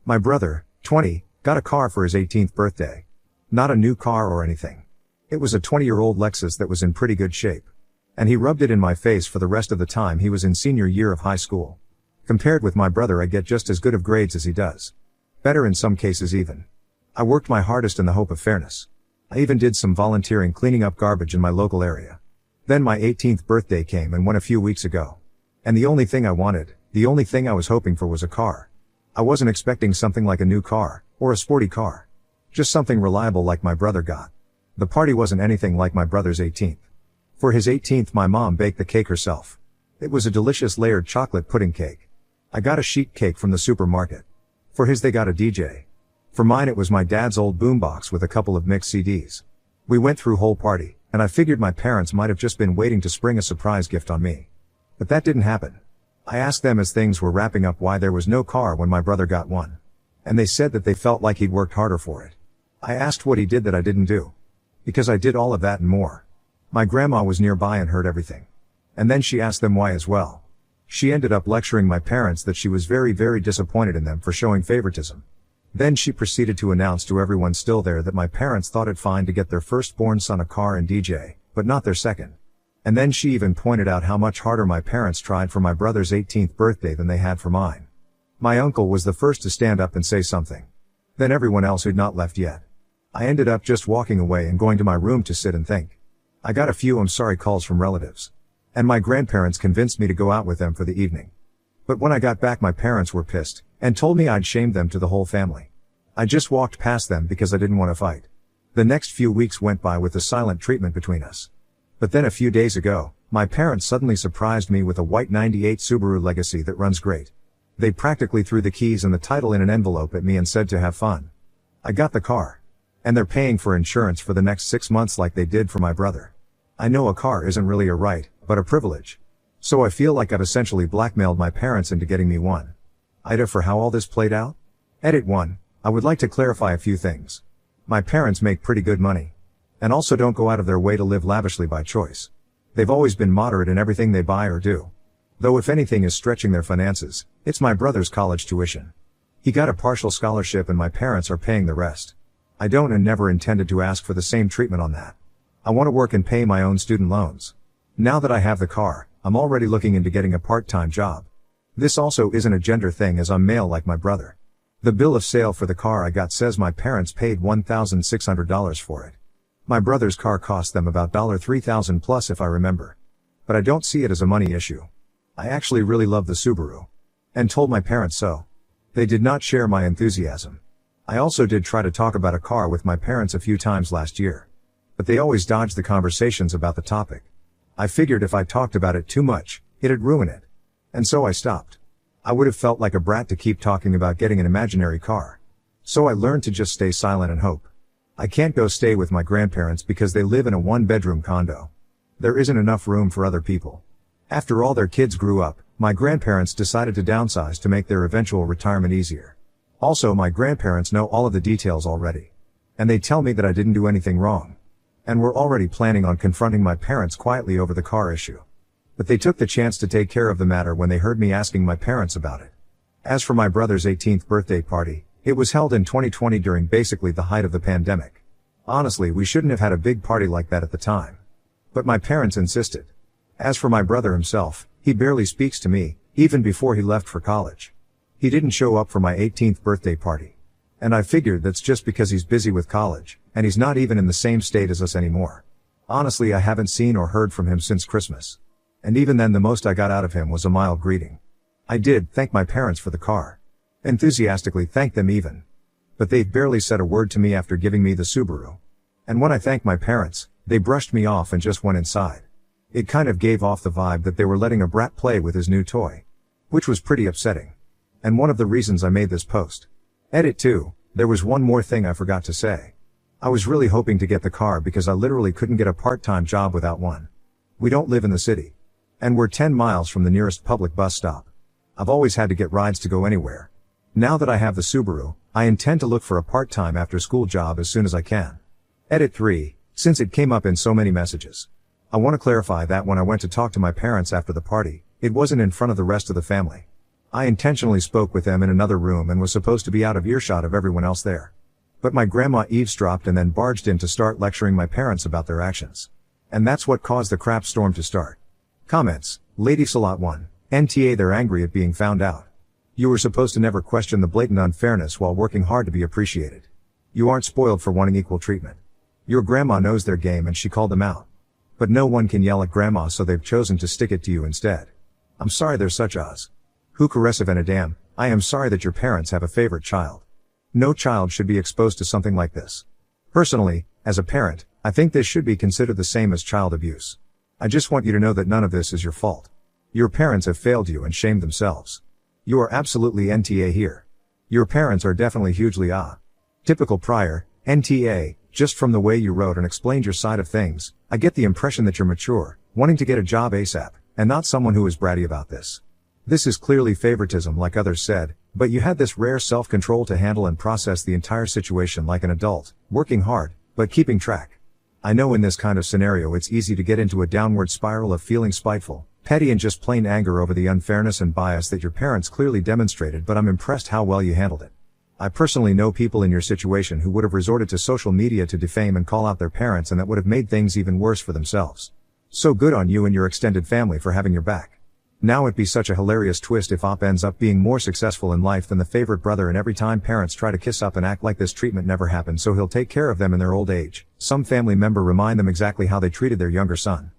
My brother, 20, got a car for his 18th birthday. Not a new car or anything. It was a 20-year-old Lexus that was in pretty good shape. And he rubbed it in my face for the rest of the time he was in senior year of high school. Compared with my brother, I get just as good of grades as he does. Better in some cases even. I worked my hardest in the hope of fairness. I even did some volunteering cleaning up garbage in my local area. Then my 18th birthday came and went a few weeks ago. And the only thing I wanted, the only thing I was hoping for was a car. I wasn't expecting something like a new car, or a sporty car. Just something reliable like my brother got. The party wasn't anything like my brother's 18th. For his 18th, my mom baked the cake herself. It was a delicious layered chocolate pudding cake. I got a sheet cake from the supermarket. For his, they got a DJ. For mine, it was my dad's old boombox with a couple of mixed CDs. We went through whole party, and I figured my parents might have just been waiting to spring a surprise gift on me. But that didn't happen. I asked them as things were wrapping up why there was no car when my brother got one. And they said that they felt like he'd worked harder for it. I asked what he did that I didn't do. Because I did all of that and more. My grandma was nearby and heard everything. And then she asked them why as well. She ended up lecturing my parents that she was very, very disappointed in them for showing favoritism. Then she proceeded to announce to everyone still there that my parents thought it fine to get their firstborn son a car and DJ, but not their second. And then she even pointed out how much harder my parents tried for my brother's 18th birthday than they had for mine. My uncle was the first to stand up and say something. Then everyone else who'd not left yet. I ended up just walking away and going to my room to sit and think. I got a few I'm sorry calls from relatives. And my grandparents convinced me to go out with them for the evening. But when I got back, my parents were pissed and told me I'd shamed them to the whole family. I just walked past them because I didn't want to fight. The next few weeks went by with the silent treatment between us. But then a few days ago, my parents suddenly surprised me with a white 98 Subaru Legacy that runs great. They practically threw the keys and the title in an envelope at me and said to have fun. I got the car. And they're paying for insurance for the next 6 months like they did for my brother. I know a car isn't really a right, but a privilege. So I feel like I've essentially blackmailed my parents into getting me one. Ida, for how all this played out? Edit 1. I would like to clarify a few things. My parents make pretty good money. And also don't go out of their way to live lavishly by choice. They've always been moderate in everything they buy or do. Though if anything is stretching their finances, it's my brother's college tuition. He got a partial scholarship and my parents are paying the rest. I don't and never intended to ask for the same treatment on that. I want to work and pay my own student loans. Now that I have the car, I'm already looking into getting a part-time job. This also isn't a gender thing as I'm male like my brother. The bill of sale for the car I got says my parents paid $1,600 for it. My brother's car cost them about $3,000 plus if I remember. But I don't see it as a money issue. I actually really love the Subaru. And told my parents so. They did not share my enthusiasm. I also did try to talk about a car with my parents a few times last year. But they always dodged the conversations about the topic. I figured if I talked about it too much, it'd ruin it. And so I stopped. I would have felt like a brat to keep talking about getting an imaginary car. So I learned to just stay silent and hope. I can't go stay with my grandparents because they live in a one-bedroom condo. There isn't enough room for other people. After all their kids grew up, my grandparents decided to downsize to make their eventual retirement easier. Also, my grandparents know all of the details already. And they tell me that I didn't do anything wrong. And we're already planning on confronting my parents quietly over the car issue. But they took the chance to take care of the matter when they heard me asking my parents about it. As for my brother's 18th birthday party, it was held in 2020 during basically the height of the pandemic. Honestly, we shouldn't have had a big party like that at the time. But my parents insisted. As for my brother himself, he barely speaks to me, even before he left for college. He didn't show up for my 18th birthday party. And I figured that's just because he's busy with college, and he's not even in the same state as us anymore. Honestly, I haven't seen or heard from him since Christmas. And even then the most I got out of him was a mild greeting. I did thank my parents for the car. Enthusiastically thanked them even. But they've barely said a word to me after giving me the Subaru. And when I thanked my parents, they brushed me off and just went inside. It kind of gave off the vibe that they were letting a brat play with his new toy. Which was pretty upsetting. And one of the reasons I made this post. Edit 2, there was one more thing I forgot to say. I was really hoping to get the car because I literally couldn't get a part-time job without one. We don't live in the city. And we're 10 miles from the nearest public bus stop. I've always had to get rides to go anywhere. Now that I have the Subaru, I intend to look for a part-time after-school job as soon as I can. Edit 3, since it came up in so many messages. I want to clarify that when I went to talk to my parents after the party, it wasn't in front of the rest of the family. I intentionally spoke with them in another room and was supposed to be out of earshot of everyone else there. But my grandma eavesdropped and then barged in to start lecturing my parents about their actions. And that's what caused the crap storm to start. Comments. Lady Salat 1. NTA, they're angry at being found out. You were supposed to never question the blatant unfairness while working hard to be appreciated. You aren't spoiled for wanting equal treatment. Your grandma knows their game and she called them out. But no one can yell at grandma, so they've chosen to stick it to you instead. I'm sorry they're such as. Who caressive and a damn, I am sorry that your parents have a favorite child. No child should be exposed to something like this. Personally, as a parent, I think this should be considered the same as child abuse. I just want you to know that none of this is your fault. Your parents have failed you and shamed themselves. You are absolutely NTA here. Your parents are definitely hugely typical prior, NTA, just from the way you wrote and explained your side of things, I get the impression that you're mature, wanting to get a job ASAP, and not someone who is bratty about this. This is clearly favoritism like others said, but you had this rare self-control to handle and process the entire situation like an adult, working hard, but keeping track. I know in this kind of scenario it's easy to get into a downward spiral of feeling spiteful, petty and just plain anger over the unfairness and bias that your parents clearly demonstrated, but I'm impressed how well you handled it. I personally know people in your situation who would have resorted to social media to defame and call out their parents, and that would have made things even worse for themselves. So good on you and your extended family for having your back. Now it'd be such a hilarious twist if Op ends up being more successful in life than the favorite brother, and every time parents try to kiss up and act like this treatment never happened, so he'll take care of them in their old age, some family member remind them exactly how they treated their younger son.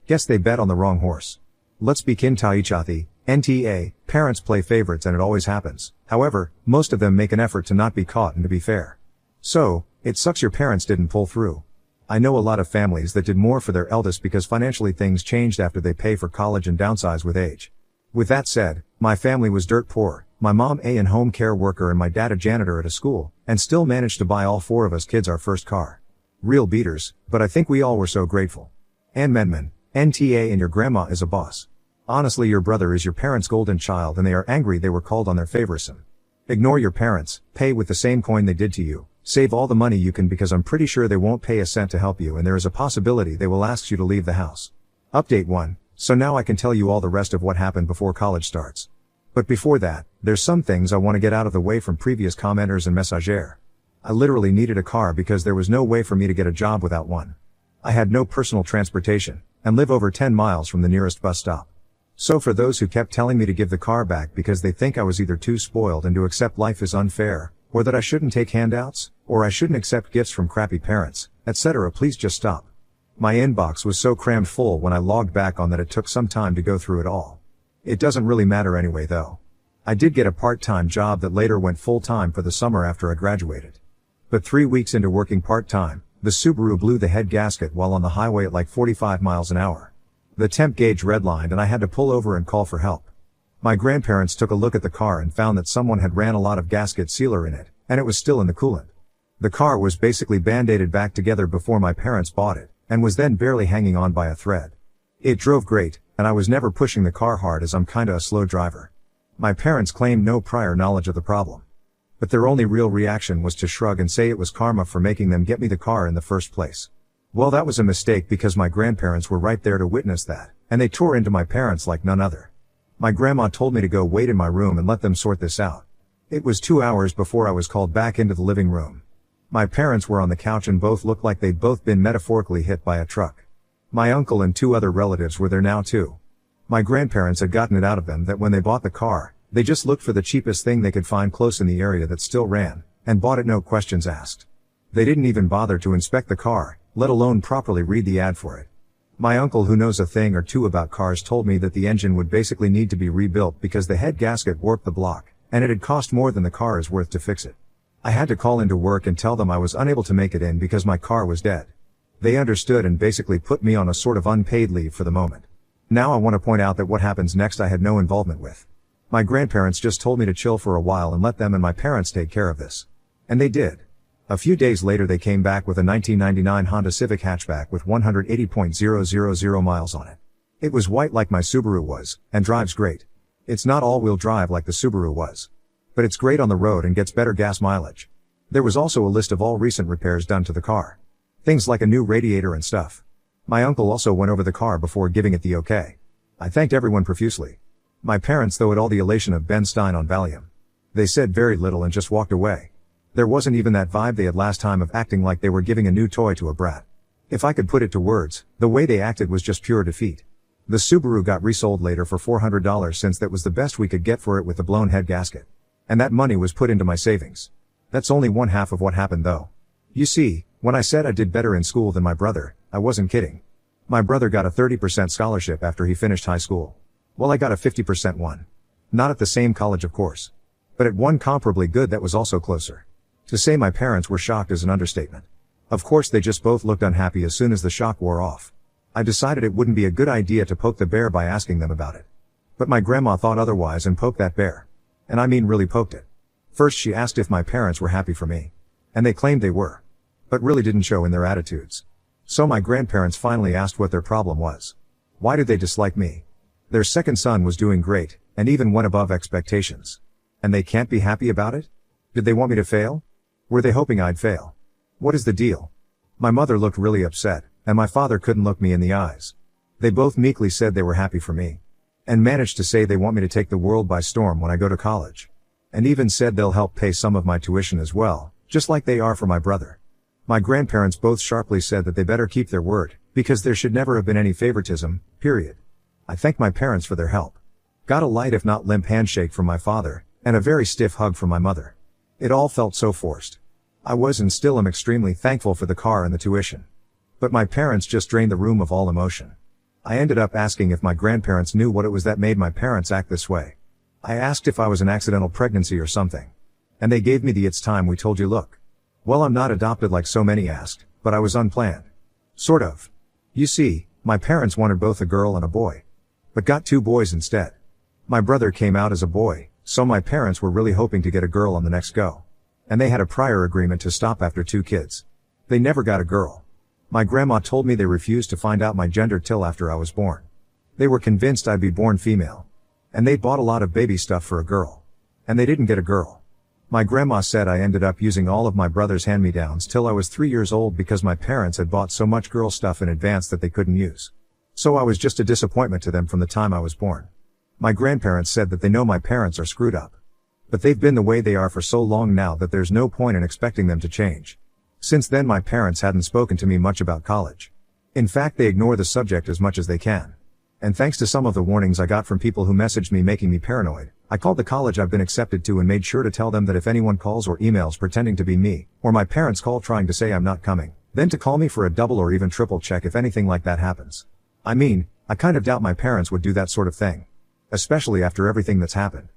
Guess they bet on the wrong horse. Let's be Kintaichathi, NTA, parents play favorites and it always happens. However, most of them make an effort to not be caught and to be fair. So, it sucks your parents didn't pull through. I know a lot of families that did more for their eldest because financially things changed after they pay for college and downsize with age. With that said, my family was dirt poor, my mom an home care worker and my dad a janitor at a school, and still managed to buy all four of us kids our first car. Real beaters, but I think we all were so grateful. Ann Menman, NTA, and your grandma is a boss. Honestly, your brother is your parents' golden child and they are angry they were called on their favorism. Ignore your parents, pay with the same coin they did to you. Save all the money you can because I'm pretty sure they won't pay a cent to help you, and there is a possibility they will ask you to leave the house. Update 1. So now I can tell you all the rest of what happened before college starts. But before that, there's some things I want to get out of the way from previous commenters and messager. I literally needed a car because there was no way for me to get a job without one. I had no personal transportation, and live over 10 miles from the nearest bus stop. So for those who kept telling me to give the car back because they think I was either too spoiled and to accept life is unfair, or that I shouldn't take handouts, or I shouldn't accept gifts from crappy parents, etc., please just stop. My inbox was so crammed full when I logged back on that it took some time to go through it all. It doesn't really matter anyway though. I did get a part-time job that later went full-time for the summer after I graduated. But 3 weeks into working part-time, the Subaru blew the head gasket while on the highway at like 45 miles an hour. The temp gauge redlined and I had to pull over and call for help. My grandparents took a look at the car and found that someone had ran a lot of gasket sealer in it, and it was still in the coolant. The car was basically band-aided back together before my parents bought it, and was then barely hanging on by a thread. It drove great, and I was never pushing the car hard as I'm kinda a slow driver. My parents claimed no prior knowledge of the problem. But their only real reaction was to shrug and say it was karma for making them get me the car in the first place. Well, that was a mistake because my grandparents were right there to witness that, and they tore into my parents like none other. My grandma told me to go wait in my room and let them sort this out. It was 2 hours before I was called back into the living room. My parents were on the couch and both looked like they'd both been metaphorically hit by a truck. My uncle and 2 other relatives were there now too. My grandparents had gotten it out of them that when they bought the car, they just looked for the cheapest thing they could find close in the area that still ran, and bought it no questions asked. They didn't even bother to inspect the car, let alone properly read the ad for it. My uncle, who knows a thing or two about cars, told me that the engine would basically need to be rebuilt because the head gasket warped the block, and it had cost more than the car is worth to fix it. I had to call into work and tell them I was unable to make it in because my car was dead. They understood and basically put me on a sort of unpaid leave for the moment. Now I want to point out that what happens next I had no involvement with. My grandparents just told me to chill for a while and let them and my parents take care of this. And they did. A few days later they came back with a 1999 Honda Civic hatchback with 180,000 miles on it. It was white like my Subaru was, and drives great. It's not all-wheel drive like the Subaru was. But it's great on the road and gets better gas mileage. There was also a list of all recent repairs done to the car. Things like a new radiator and stuff. My uncle also went over the car before giving it the okay. I thanked everyone profusely. My parents though had all the elation of Ben Stein on Valium. They said very little and just walked away. There wasn't even that vibe they had last time of acting like they were giving a new toy to a brat. If I could put it to words, the way they acted was just pure defeat. The Subaru got resold later for $400 since that was the best we could get for it with the blown head gasket. And that money was put into my savings. That's only one half of what happened though. You see, when I said I did better in school than my brother, I wasn't kidding. My brother got a 30% scholarship after he finished high school. Well, I got a 50% one. Not at the same college of course. But at one comparably good that was also closer. To say my parents were shocked is an understatement. Of course they just both looked unhappy as soon as the shock wore off. I decided it wouldn't be a good idea to poke the bear by asking them about it. But my grandma thought otherwise and poked that bear. And I mean really poked it. First she asked if my parents were happy for me. And they claimed they were. But really didn't show in their attitudes. So my grandparents finally asked what their problem was. Why did they dislike me? Their second son was doing great, and even went above expectations. And they can't be happy about it? Did they want me to fail? Were they hoping I'd fail? What is the deal? My mother looked really upset, and my father couldn't look me in the eyes. They both meekly said they were happy for me. And managed to say they want me to take the world by storm when I go to college. And even said they'll help pay some of my tuition as well, just like they are for my brother. My grandparents both sharply said that they better keep their word, because there should never have been any favoritism, period. I thank my parents for their help. Got a light if not limp handshake from my father, and a very stiff hug from my mother. It all felt so forced. I was and still am extremely thankful for the car and the tuition. But my parents just drained the room of all emotion. I ended up asking if my grandparents knew what it was that made my parents act this way. I asked if I was an accidental pregnancy or something. And they gave me the "it's time we told you" look. Well, I'm not adopted like so many asked, but I was unplanned. Sort of. You see, my parents wanted both a girl and a boy. But got 2 boys instead. My brother came out as a boy, so my parents were really hoping to get a girl on the next go. And they had a prior agreement to stop after 2 kids. They never got a girl. My grandma told me they refused to find out my gender till after I was born. They were convinced I'd be born female. And they bought a lot of baby stuff for a girl. And they didn't get a girl. My grandma said I ended up using all of my brother's hand-me-downs till I was 3 years old because my parents had bought so much girl stuff in advance that they couldn't use. So I was just a disappointment to them from the time I was born. My grandparents said that they know my parents are screwed up. But they've been the way they are for so long now that there's no point in expecting them to change. Since then my parents hadn't spoken to me much about college. In fact, they ignore the subject as much as they can. And thanks to some of the warnings I got from people who messaged me making me paranoid, I called the college I've been accepted to and made sure to tell them that if anyone calls or emails pretending to be me, or my parents call trying to say I'm not coming, then to call me for a double or even triple check if anything like that happens. I mean, I kind of doubt my parents would do that sort of thing. Especially after everything that's happened.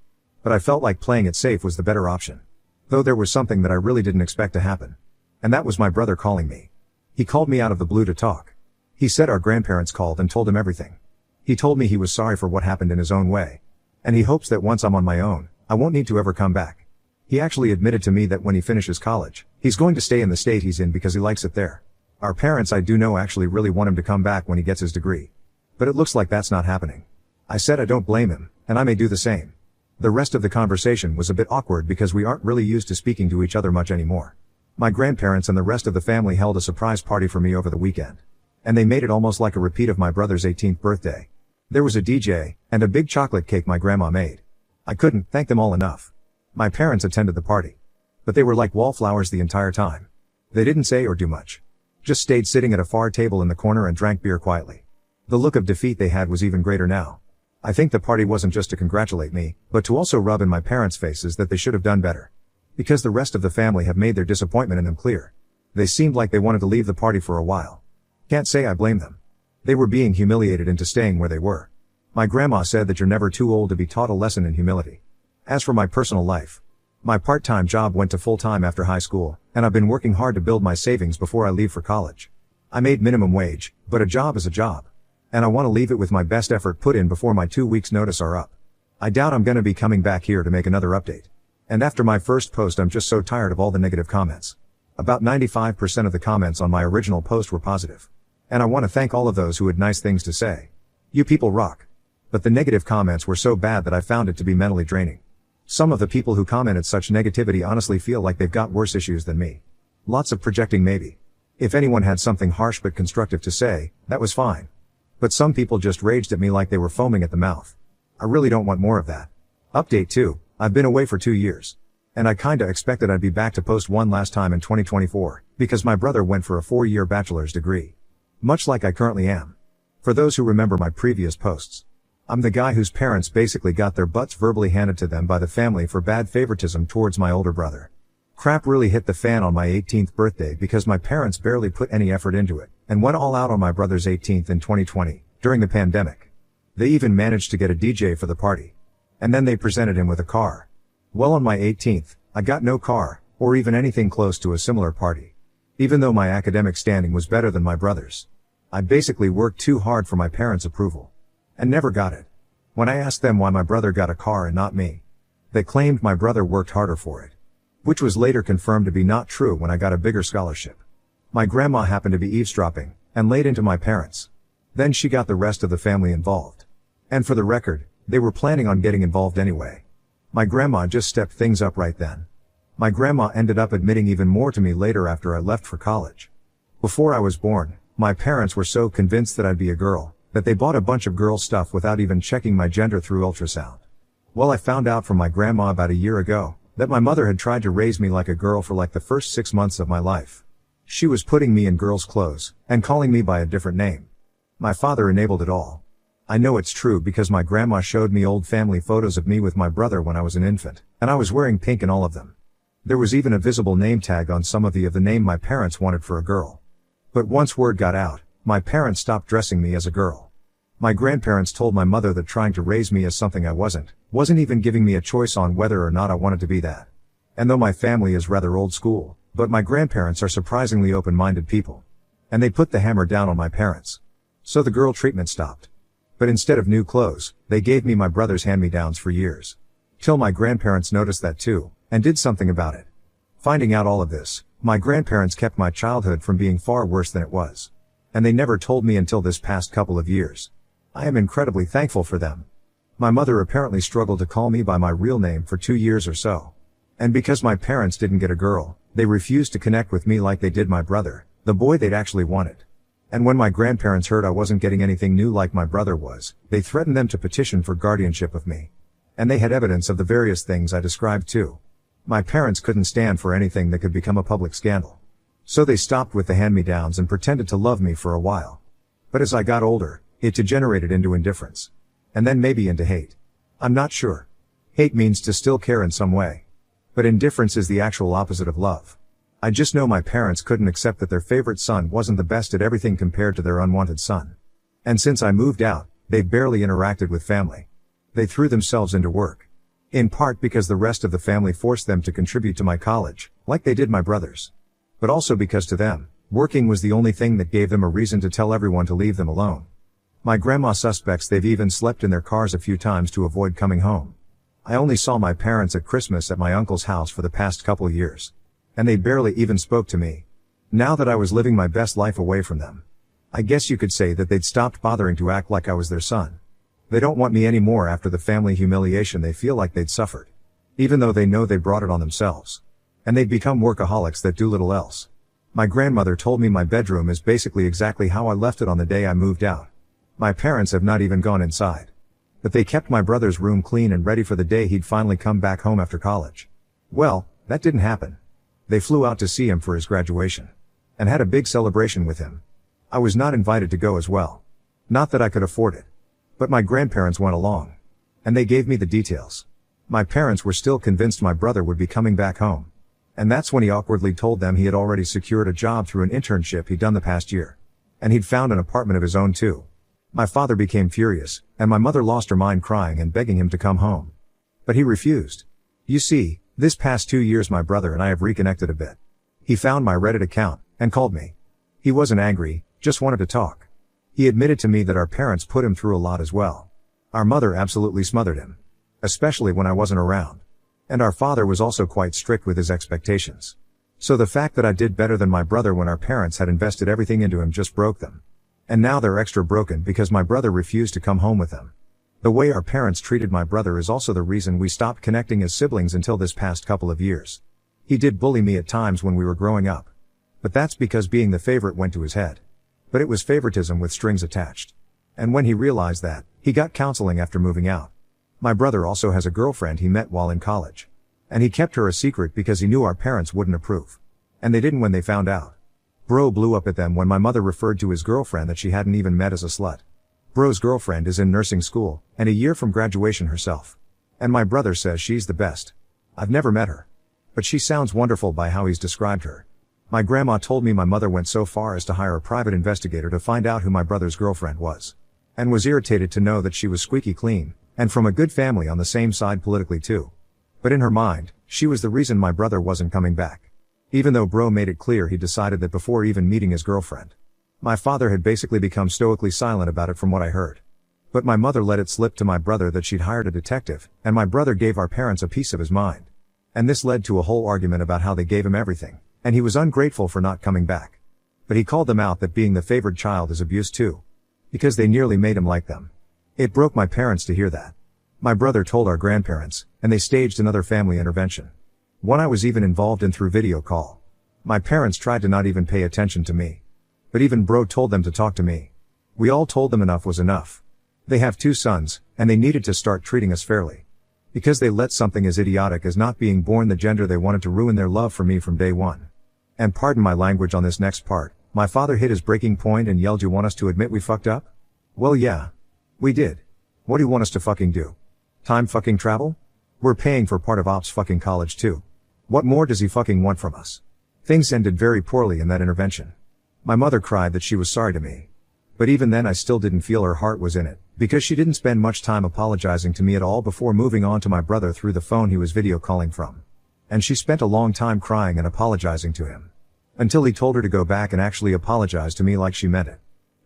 But I felt like playing it safe was the better option. Though there was something that I really didn't expect to happen. And that was my brother calling me. He called me out of the blue to talk. He said our grandparents called and told him everything. He told me he was sorry for what happened in his own way. And he hopes that once I'm on my own, I won't need to ever come back. He actually admitted to me that when he finishes college, he's going to stay in the state he's in because he likes it there. Our parents I do know actually really want him to come back when he gets his degree. But it looks like that's not happening. I said I don't blame him, and I may do the same. The rest of the conversation was a bit awkward because we aren't really used to speaking to each other much anymore. My grandparents and the rest of the family held a surprise party for me over the weekend. And they made it almost like a repeat of my brother's 18th birthday. There was a DJ, and a big chocolate cake my grandma made. I couldn't thank them all enough. My parents attended the party. But they were like wallflowers the entire time. They didn't say or do much. Just stayed sitting at a far table in the corner and drank beer quietly. The look of defeat they had was even greater now. I think the party wasn't just to congratulate me, but to also rub in my parents' faces that they should have done better. Because the rest of the family have made their disappointment in them clear. They seemed like they wanted to leave the party for a while. Can't say I blame them. They were being humiliated into staying where they were. My grandma said that you're never too old to be taught a lesson in humility. As for my personal life, my part-time job went to full-time after high school, and I've been working hard to build my savings before I leave for college. I made minimum wage, but a job is a job. And I want to leave it with my best effort put in before my 2 weeks notice are up. I doubt I'm gonna be coming back here to make another update. And after my first post I'm just so tired of all the negative comments. About 95% of the comments on my original post were positive. And I want to thank all of those who had nice things to say. You people rock. But the negative comments were so bad that I found it to be mentally draining. Some of the people who commented such negativity honestly feel like they've got worse issues than me. Lots of projecting maybe. If anyone had something harsh but constructive to say, that was fine. But some people just raged at me like they were foaming at the mouth. I really don't want more of that. Update 2, I've been away for 2 years. And I kinda expected I'd be back to post one last time in 2024, because my brother went for a 4-year bachelor's degree. Much like I currently am. For those who remember my previous posts, I'm the guy whose parents basically got their butts verbally handed to them by the family for bad favoritism towards my older brother. Crap really hit the fan on my 18th birthday because my parents barely put any effort into it, and went all out on my brother's 18th in 2020, during the pandemic. They even managed to get a DJ for the party. And then they presented him with a car. Well, on my 18th, I got no car, or even anything close to a similar party. Even though my academic standing was better than my brother's. I basically worked too hard for my parents' approval. And never got it. When I asked them why my brother got a car and not me, they claimed my brother worked harder for it. Which was later confirmed to be not true when I got a bigger scholarship. My grandma happened to be eavesdropping, and laid into my parents. Then she got the rest of the family involved. And for the record, they were planning on getting involved anyway. My grandma just stepped things up right then. My grandma ended up admitting even more to me later after I left for college. Before I was born, my parents were so convinced that I'd be a girl, that they bought a bunch of girl stuff without even checking my gender through ultrasound. Well, I found out from my grandma about a year ago, that my mother had tried to raise me like a girl for like the first 6 months of my life. She was putting me in girls' clothes, and calling me by a different name. My father enabled it all. I know it's true because my grandma showed me old family photos of me with my brother when I was an infant, and I was wearing pink in all of them. There was even a visible name tag on some of the name my parents wanted for a girl. But once word got out, my parents stopped dressing me as a girl. My grandparents told my mother that trying to raise me as something I wasn't even giving me a choice on whether or not I wanted to be that. And though my family is rather old school, but my grandparents are surprisingly open-minded people. And they put the hammer down on my parents. So the girl treatment stopped. But instead of new clothes, they gave me my brother's hand-me-downs for years. Till my grandparents noticed that too, and did something about it. Finding out all of this, my grandparents kept my childhood from being far worse than it was. And they never told me until this past couple of years. I am incredibly thankful for them. My mother apparently struggled to call me by my real name for 2 years or so. And because my parents didn't get a girl, they refused to connect with me like they did my brother, the boy they'd actually wanted. And when my grandparents heard I wasn't getting anything new like my brother was, they threatened them to petition for guardianship of me. And they had evidence of the various things I described too. My parents couldn't stand for anything that could become a public scandal. So they stopped with the hand-me-downs and pretended to love me for a while. But as I got older, it degenerated into indifference. And then maybe into hate. I'm not sure. Hate means to still care in some way. But indifference is the actual opposite of love. I just know my parents couldn't accept that their favorite son wasn't the best at everything compared to their unwanted son. And since I moved out, they've barely interacted with family. They threw themselves into work. In part because the rest of the family forced them to contribute to my college, like they did my brothers. But also because to them, working was the only thing that gave them a reason to tell everyone to leave them alone. My grandma suspects they've even slept in their cars a few times to avoid coming home. I only saw my parents at Christmas at my uncle's house for the past couple years. And they barely even spoke to me. Now that I was living my best life away from them. I guess you could say that they'd stopped bothering to act like I was their son. They don't want me anymore after the family humiliation they feel like they'd suffered. Even though they know they brought it on themselves. And they've become workaholics that do little else. My grandmother told me my bedroom is basically exactly how I left it on the day I moved out. My parents have not even gone inside. But they kept my brother's room clean and ready for the day he'd finally come back home after college. Well, that didn't happen. They flew out to see him for his graduation. And had a big celebration with him. I was not invited to go as well. Not that I could afford it. But my grandparents went along. And they gave me the details. My parents were still convinced my brother would be coming back home. And that's when he awkwardly told them he had already secured a job through an internship he'd done the past year. And he'd found an apartment of his own too. My father became furious, and my mother lost her mind crying and begging him to come home. But he refused. You see, this past 2 years my brother and I have reconnected a bit. He found my Reddit account, and called me. He wasn't angry, just wanted to talk. He admitted to me that our parents put him through a lot as well. Our mother absolutely smothered him. Especially when I wasn't around. And our father was also quite strict with his expectations. So the fact that I did better than my brother when our parents had invested everything into him just broke them. And now they're extra broken because my brother refused to come home with them. The way our parents treated my brother is also the reason we stopped connecting as siblings until this past couple of years. He did bully me at times when we were growing up. But that's because being the favorite went to his head. But it was favoritism with strings attached. And when he realized that, he got counseling after moving out. My brother also has a girlfriend he met while in college. And he kept her a secret because he knew our parents wouldn't approve. And they didn't when they found out. Bro blew up at them when my mother referred to his girlfriend that she hadn't even met as a slut. Bro's girlfriend is in nursing school, and a year from graduation herself. And my brother says she's the best. I've never met her. But she sounds wonderful by how he's described her. My grandma told me my mother went so far as to hire a private investigator to find out who my brother's girlfriend was. And was irritated to know that she was squeaky clean, and from a good family on the same side politically too. But in her mind, she was the reason my brother wasn't coming back. Even though bro made it clear he decided that before even meeting his girlfriend. My father had basically become stoically silent about it from what I heard. But my mother let it slip to my brother that she'd hired a detective, and my brother gave our parents a piece of his mind. And this led to a whole argument about how they gave him everything, and he was ungrateful for not coming back. But he called them out that being the favored child is abuse too. Because they nearly made him like them. It broke my parents to hear that. My brother told our grandparents, and they staged another family intervention. One I was even involved in through video call. My parents tried to not even pay attention to me. But even bro told them to talk to me. We all told them enough was enough. They have 2 sons, and they needed to start treating us fairly. Because they let something as idiotic as not being born the gender they wanted to ruin their love for me from day one. And pardon my language on this next part, my father hit his breaking point and yelled, "You want us to admit we fucked up?" Well yeah. We did. What do you want us to fucking do? Time fucking travel? We're paying for part of Op's fucking college too. What more does he fucking want from us? Things ended very poorly in that intervention. My mother cried that she was sorry to me. But even then I still didn't feel her heart was in it, because she didn't spend much time apologizing to me at all before moving on to my brother through the phone he was video calling from. And she spent a long time crying and apologizing to him. Until he told her to go back and actually apologize to me like she meant it.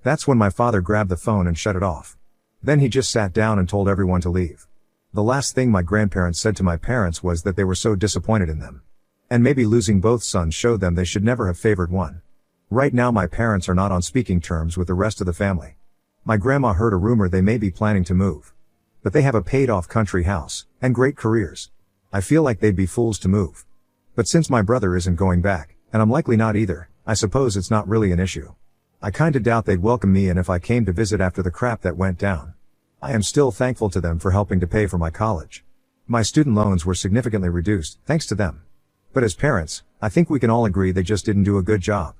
That's when my father grabbed the phone and shut it off. Then he just sat down and told everyone to leave. The last thing my grandparents said to my parents was that they were so disappointed in them. And maybe losing both sons showed them they should never have favored one. Right now my parents are not on speaking terms with the rest of the family. My grandma heard a rumor they may be planning to move. But they have a paid-off country house, and great careers. I feel like they'd be fools to move. But since my brother isn't going back, and I'm likely not either, I suppose it's not really an issue. I kinda doubt they'd welcome me in if I came to visit after the crap that went down. I am still thankful to them for helping to pay for my college. My student loans were significantly reduced, thanks to them. But as parents, I think we can all agree they just didn't do a good job.